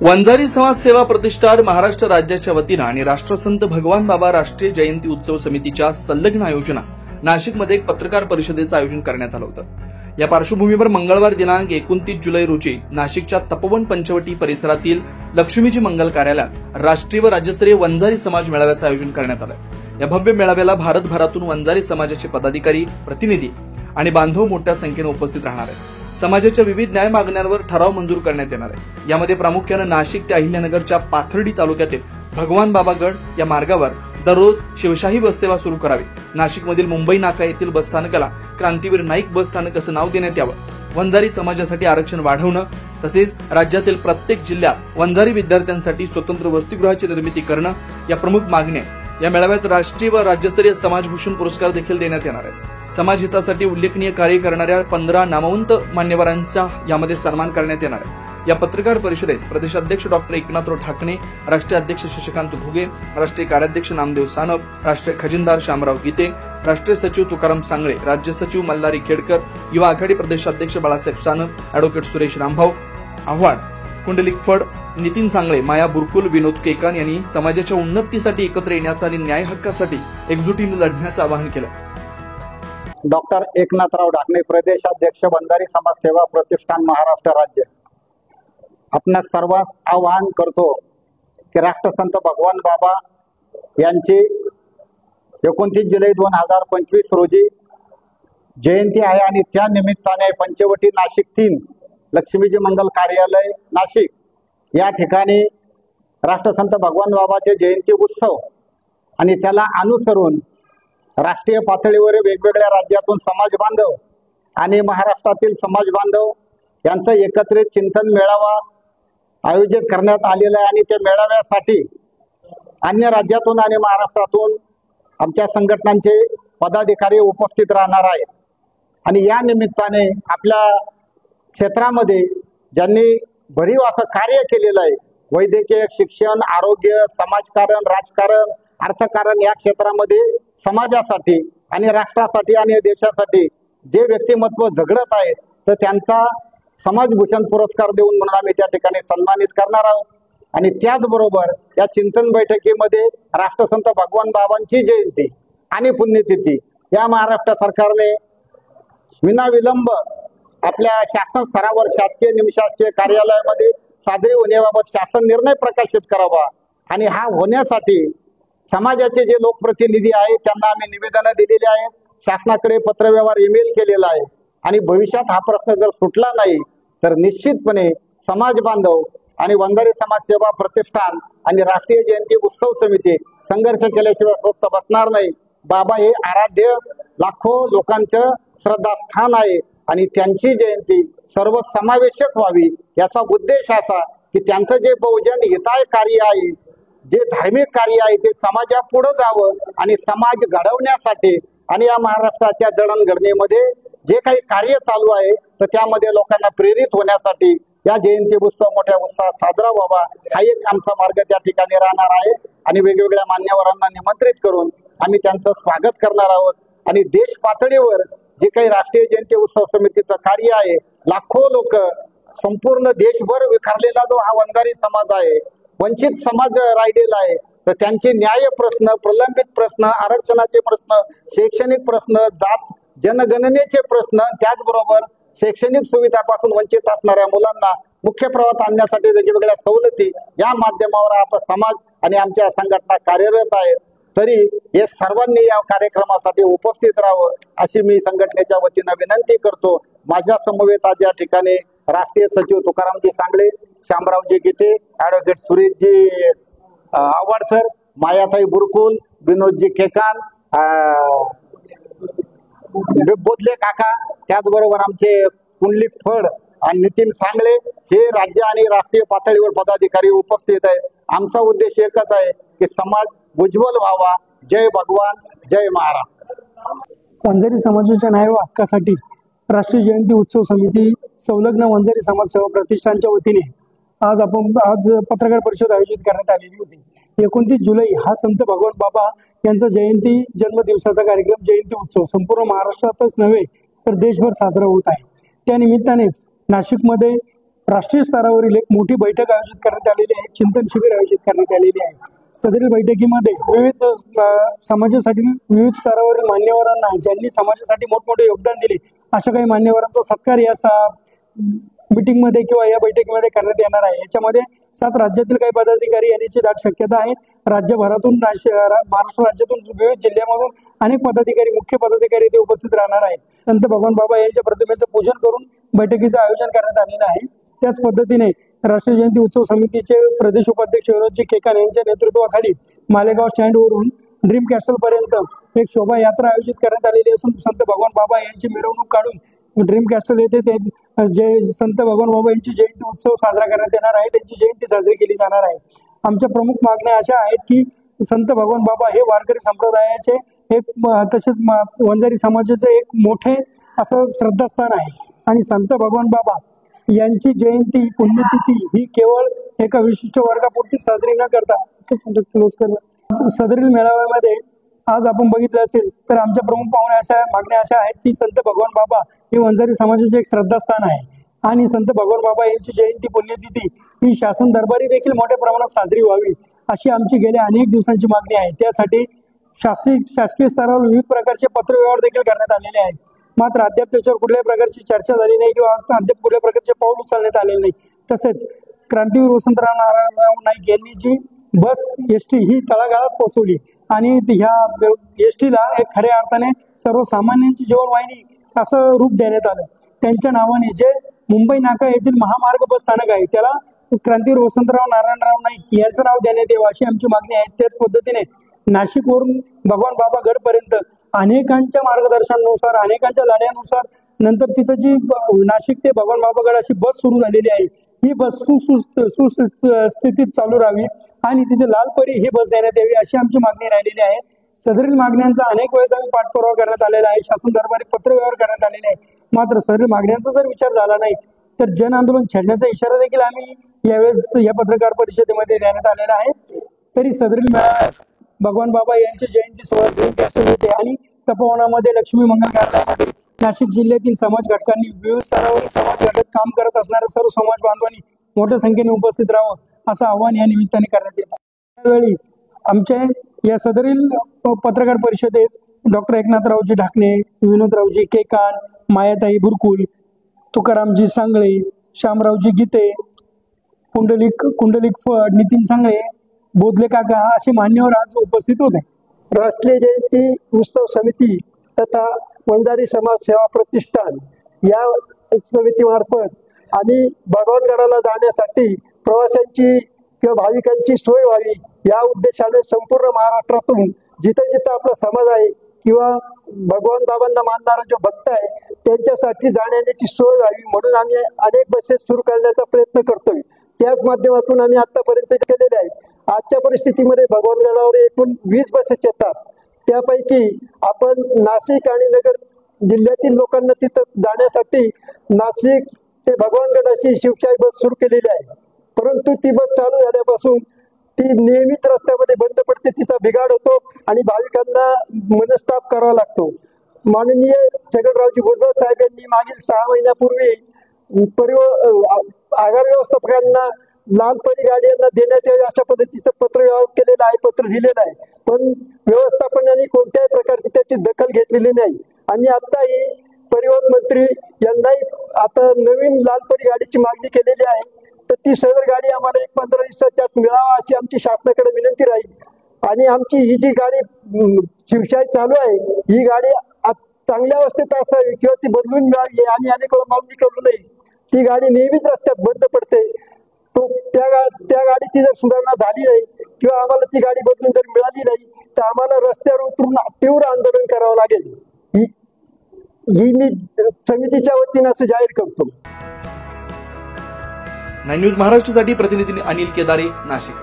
वंजारी समाज सेवा प्रतिष्ठान महाराष्ट्र राज्याच्या वतीनं आणि राष्ट्रसंत भगवान बाबा राष्ट्रीय जयंती उत्सव समितीच्या संलग्न आयोजनात नाशिकमध्ये एक पत्रकार परिषदेचं आयोजन करण्यात आलं होतं। या पार्श्वभूमीवर मंगळवार दिनांक 29 जुलै रोजी नाशिकच्या तपोवन पंचवटी परिसरातील लक्ष्मीजी मंगल कार्यालयात राष्ट्रीय व राज्यस्तरीय वंजारी समाज मेळाव्याचं आयोजन करण्यात आलं। या भव्य मेळाव्याला भारतभरातून वंजारी समाजाचे पदाधिकारी, प्रतिनिधी आणि बांधव मोठ्या संख्येने उपस्थित राहणार आहेत। समाजाच्या विविध न्याय मागण्यांवर ठराव मंजूर करण्यात येणार आहे। यामध्ये प्रामुख्याने नाशिक ते अहिल्यानगरच्या पाथर्डी तालुक्यातील भगवान बाबा गड या मार्गावर दररोज शिवशाही बससेवा सुरू करावी, नाशिकमधील मुंबई नाका येथील बसस्थानकाला क्रांतीवीर नाईक बसस्थानक असं नाव देण्यात यावं, वंजारी समाजासाठी आरक्षण वाढवणं, तसेच राज्यातील प्रत्येक जिल्ह्यात वंजारी विद्यार्थ्यांसाठी स्वतंत्र वसतिगृहाची निर्मिती करणं या प्रमुख मागण्या। या मेळाव्यात राष्ट्रीय व राज्यस्तरीय समाजभूषण पुरस्कार देखील देण्यात येणार आहेत। समाज हितासाठी उल्लेखनीय कार्य करणाऱ्या 15 नामवंत मान्यवरांचा यामध्ये सन्मान करण्यात येणार आहे। या पत्रकार परिषदेत प्रदेशाध्यक्ष डॉक्टर एकनाथराव ठाकणे, राष्ट्रीय अध्यक्ष शशिकांत घुगे, राष्ट्रीय कार्याध्यक्ष नामदेव सानप, राष्ट्रीय खजिनदार शामराव गीते, राष्ट्रीय सचिव तुकाराम सांगळे, राज्य सचिव मल्हारी खेडकर, युवा आघाडी प्रदेशाध्यक्ष बाळासाहेब सानप, अॅडव्होकेट सुरेश रामभाऊ आव्हाड, कुंडलिक फड, नितीन सांगळे, माया बुरकुल, विनोद केकान यांनी समाजाच्या उन्नतीसाठी एकत्र येण्याचं आणि न्याय हक्कासाठी एकजुटीने लढण्याचं आवाहन केलं। डॉक्टर एकनाथराव ठाकणे, प्रदेशाध्यक्ष वंजारी समाज सेवा प्रतिष्ठान महाराष्ट्र राज्य। आपणा सर्वांस आवाहन करतो की राष्ट्रसंत भगवान बाबा यांची 29 जुलै 2025 रोजी जयंती आहे आणि त्या निमित्ताने पंचवटी नाशिक 3 लक्ष्मीजी मंगल कार्यालय नाशिक या ठिकाणी राष्ट्रसंत भगवान बाबाचे जयंती उत्सव आणि त्याला अनुसरून राष्ट्रीय पातळीवर वेगवेगळ्या राज्यातून समाज बांधव आणि महाराष्ट्रातील समाज बांधव यांचं एकत्रित चिंतन मेळावा आयोजित करण्यात आलेला आहे आणि त्या मेळाव्यासाठी अन्य राज्यातून आणि महाराष्ट्रातून आमच्या संघटनांचे पदाधिकारी उपस्थित राहणार आहेत। आणि या निमित्ताने आपल्या क्षेत्रामध्ये ज्यांनी भरीव असं कार्य केलेलं आहे, वैद्यकीय, शिक्षण, आरोग्य, समाजकारण, राजकारण, अर्थकारण या क्षेत्रामध्ये समाजासाठी आणि राष्ट्रासाठी आणि देशासाठी जे व्यक्तिमत्व झगडत आहेत तर त्यांचा समाजभूषण पुरस्कार देऊन म्हणून आम्ही त्या ठिकाणी सन्मानित करणार आहोत। आणि त्याचबरोबर या चिंतन बैठकीमध्ये राष्ट्रसंत भगवान बाबांची जयंती आणि पुण्यतिथी या महाराष्ट्र सरकारने विनाविलंब आपल्या शासन स्तरावर शासकीय निमशासकीय कार्यालयामध्ये साजरी होण्याबाबत शासन निर्णय प्रकाशित करावा। आणि हा होण्यासाठी समाजाचे जे लोकप्रतिनिधी आहेत त्यांना आम्ही निवेदनं दिलेली आहेत, शासनाकडे पत्रव्यवहार ईमेल केलेला आहे। आणि भविष्यात हा प्रश्न जर सुटला नाही तर निश्चितपणे समाज बांधव आणि वंजारी समाज सेवा प्रतिष्ठान आणि राष्ट्रीय जयंती उत्सव समिती संघर्ष केल्याशिवाय स्वस्थ बसणार नाही। बाबा हे आराध्य लाखो लोकांचं श्रद्धास्थान आहे आणि त्यांची जयंती सर्व समावेशक व्हावी याचा उद्देश असा की त्यांचं जे बहुजन हिताय कार्य आहे, जे धार्मिक कार्य आहे ते समाजापुढे जावं आणि समाज घडवण्यासाठी आणि या महाराष्ट्राच्या जडणघडणीमध्ये जे काही कार्य चालू आहे तर त्यामध्ये लोकांना प्रेरित होण्यासाठी या जयंती उत्सव मोठ्या उत्साहात साजरा व्हावा हा एक आमचा मार्ग त्या ठिकाणी राहणार आहे। आणि वेगवेगळ्या मान्यवरांना निमंत्रित करून आम्ही त्यांचं स्वागत करणार आहोत। आणि देश पातळीवर जे काही राष्ट्रीय जयंती उत्सव समितीचं कार्य आहे, लाखो लोक संपूर्ण देशभर विखरलेला जो हा वंजारी समाज आहे, वंचित समाज राहिलेला आहे तर त्यांचे न्याय प्रश्न, प्रलंबित प्रश्न, आरक्षणाचे प्रश्न, शैक्षणिक प्रश्न, जात जनगणनेचे प्रश्न, त्याचबरोबर शैक्षणिक सुविधापासून वंचित असणाऱ्या मुलांना मुख्य प्रवाहात आणण्यासाठी वेगवेगळ्या सवलती या माध्यमावर आपला समाज आणि आमच्या संघटना कार्यरत आहेत। तरी हे सर्वांनी या कार्यक्रमासाठी उपस्थित राहावं अशी मी संघटनेच्या वतीनं विनंती करतो। माझ्या समवेत आज या ठिकाणी राष्ट्रीय सचिव तुकारामजी सांगळे, शामरावजी गीते, ॲडव्होकेट सुरेशजी आव्हाड सर, मायाताई बुरकुल, विनोदजी केकान, बोधले काका, त्याचबरोबर आमचे कुंडलिक फड आणि नितीन सांगळे हे राज्य आणि राष्ट्रीय पातळीवर पदाधिकारी उपस्थित आहेत। आमचा उद्देश एकच आहे की समाज उज्ज्वल व्हावा। जय भगवान, जय महाराष्ट्र। वंजारी समाजाच्या न्याय व हक्कासाठी राष्ट्रीय जयंती उत्सव समिती संलग्न वंजारी समाज सेवा प्रतिष्ठानच्या वतीने आज पत्रकार परिषद आयोजित करण्यात आलेली होती। 29 जुलै हा संत भगवान बाबा यांचा जयंती जन्मदिवसाचा कार्यक्रम जयंती उत्सव संपूर्ण महाराष्ट्रातच नव्हे तर देशभर साजरा होत आहे। त्या निमित्तानेच नाशिकमध्ये राष्ट्रीय स्तरावरील एक मोठी बैठक आयोजित करण्यात आलेली आहे, चिंतन शिबिर आयोजित करण्यात आलेली आहे. सदरील बैठकीमध्ये विविध समाजासाठी विविध स्तरावरील मान्यवरांना, ज्यांनी समाजासाठी मोठमोठे योगदान दिले, अशा काही मान्यवरांचा सत्कार या मीटिंगमध्ये किंवा या बैठकीमध्ये करण्यात येणार आहे. याच्यामध्ये 7 राज्यातील काही पदाधिकारी येण्याची दाट शक्यता आहे. राज्यभरातून महाराष्ट्र राज्यातून विविध जिल्ह्यामधून अनेक पदाधिकारी, मुख्य पदाधिकारी ते उपस्थित राहणार आहेत. संत भगवान बाबा यांच्या प्रतिमेचं पूजन करून बैठकीचं आयोजन करण्यात आलेलं आहे. त्याच पद्धतीने राष्ट्रीय जयंती उत्सव समितीचे प्रदेश उपाध्यक्ष विनोदजी केकान यांच्या नेतृत्वाखाली मालेगाव स्टँडवरून ड्रीम कॅस्टल पर्यंत एक शोभायात्रा आयोजित करण्यात आलेली असून संत भगवान बाबा यांची मिरवणूक काढून ड्रीम कॅस्टल येथे ते जे संत भगवान बाबा यांची जयंती उत्सव साजरा करण्यात येणार आहे, त्यांची जयंती साजरी केली जाणार आहे. आमच्या प्रमुख मागण्या अशा आहेत की संत भगवान बाबा हे वारकरी संप्रदायाचे एक, तसेच वंजारी समाजाचे एक मोठे असं श्रद्धास्थान आहे आणि संत भगवान बाबा यांची जयंती, पुण्यतिथी ही केवळ एका विशिष्ट वर्गापुरतीच साजरी न करता सदरील मेळाव्यामध्ये आज आपण बघितलं असेल तर आमच्या प्रमुख मागण्या अशा आहेत की संत भगवान बाबा हे वंजारी समाजाचे एक श्रद्धास्थान आहे आणि संत भगवान बाबा यांची जयंती, पुण्यतिथी ही शासन दरबारी देखील मोठ्या प्रमाणात साजरी व्हावी अशी आमची गेल्या अनेक दिवसांची मागणी आहे. त्यासाठी शासकीय स्तरावर विविध प्रकारचे पत्रव्यवहार देखील करण्यात आलेले आहेत. मात्र अद्याप त्याच्यावर कुठल्याही प्रकारची चर्चा झाली नाही किंवा अद्याप कुठल्या प्रकारचे पाऊल उचलण्यात आलेले नाही. तसेच क्रांतीवीर वसंतराव नारायणराव नाईक यांनी जी बस एसटी ही तळागाळात पोहोचवली आणि ह्या एसटीला एक खऱ्या अर्थाने सर्वसामान्यांची जीवनवाहिनी असं रूप देण्यात आलं. त्यांच्या नावाने जे मुंबई नाका येथील महामार्ग बस स्थानक आहे त्याला क्रांतीवीर वसंतराव नारायणराव नाईक यांचं नाव देण्यात यावं अशी आमची मागणी आहे. त्याच पद्धतीने नाशिकवरून भगवान बाबा गडपर्यंत अनेकांच्या मार्गदर्शनानुसार, अनेकांच्या लढ्यानुसार नंतर तिथं जी नाशिक ते भगवान बाबा गड अशी बस सुरू झालेली आहे, ही बस सुस्थितीत चालू राहावी आणि तिथे लालपरी ही बस देण्यात यावी अशी आमची मागणी राहिलेली आहे. सदरील मागण्यांचा अनेक वेळेस आम्ही पाठपुरावा करण्यात आलेला आहे, शासन दरबारी पत्रव्यवहार करण्यात आलेले आहे. मात्र सदरील मागण्यांचा जर विचार झाला नाही तर जन आंदोलन छेडण्याचा इशारा देखील आम्ही यावेळेस या पत्रकार परिषदेमध्ये देण्यात आलेला आहे. तरी सदरील मेळाव्यास भगवान बाबा यांची जयंती सोहळा आणि तपोवनामध्ये लक्ष्मी मंगल कार्यालयामध्ये नाशिक जिल्ह्यातील समाज घटकांनी, विविध स्तरावरील समाज घटक काम करत असणाऱ्या सर्व समाज बांधवांनी मोठ्या संख्येने उपस्थित राहावं असं आवाहन या निमित्ताने करण्यात येत आहे. त्यावेळी आमच्या या सदरील पत्रकार परिषदेस डॉक्टर एकनाथरावजी ढाकणे, विनोदरावजी केकान, मायाताई बुरकुल, तुकारामजी सांगळे, श्यामरावजी गीते, कुंडलिक फड, नितीन सांगळे, बोधले काका असे मान्यवर आज उपस्थित होते. राष्ट्रीय जयंती उत्सव समिती तथा वंजारी समाज सेवा प्रतिष्ठान या समितीमार्फत आम्ही भगवानगडाला जाण्यासाठी प्रवाशांची किंवा भाविकांची सोय व्हावी या उद्देशाने संपूर्ण महाराष्ट्रातून जिथे जिथे आपला समाज आहे किंवा भगवान बाबांना मानणारा जो भक्त आहे त्यांच्यासाठी जाण्याची सोय व्हावी म्हणून आम्ही अनेक बसेस सुरू करण्याचा प्रयत्न करतोय. त्याच माध्यमातून आम्ही आतापर्यंत केलेले आहे. आजच्या परिस्थितीमध्ये भगवानगडावर एकूण 20 बसेस येतात. त्यापैकी आपण नाशिक आणि नगर जिल्ह्यातील लोकांना तिथं जाण्यासाठी नाशिक ते भगवानगड अशी शिवशाही बस सुरू केलेली आहे. परंतु ती बस चालू झाल्यापासून ती नियमित रस्त्यामध्ये बंद पडते, तिचा बिघाड होतो आणि भाविकांना मनस्ताप करावा लागतो. माननीय छगनरावजी भुजबळ साहेब यांनी मागील 6 महिन्यापूर्वी आगार व्यवस्थापकांना लालपरी गाड्यांना देण्यात यावे अशा पद्धतीचं पत्र केलेलं आहे, पत्र दिलेलं आहे. पण व्यवस्थापनाने कोणत्याही प्रकारची त्याची दखल घेतलेली नाही आणि आताही परिवहन मंत्री यांनाही आता नवीन लालपरी गाडीची मागणी केलेली आहे. तर ती सदर गाडी आम्हाला 15 दिवसाच्या आत मिळावा अशी आमची शासनाकडे विनंती राहील. आणि आमची ही जी गाडी शिवशाही चालू आहे ही गाडी चांगल्या अवस्थेत असावी किंवा ती बदलून मिळावी आणि अनेक वेळा मागणी करू नये. ती गाडी नेहमीच रस्त्यात बंद पडते. त्या गाडीची जर सुधारणा झाली नाही किंवा आम्हाला ती गाडी बदलून जर मिळाली नाही तर आम्हाला रस्त्यावर उतरून तीव्र आंदोलन करावं लागेल. ही मी समितीच्या वतीने असं जाहीर करतो. 9 न्यूज महाराष्ट्रासाठी प्रतिनिधी अनिल केदारे, नाशिक.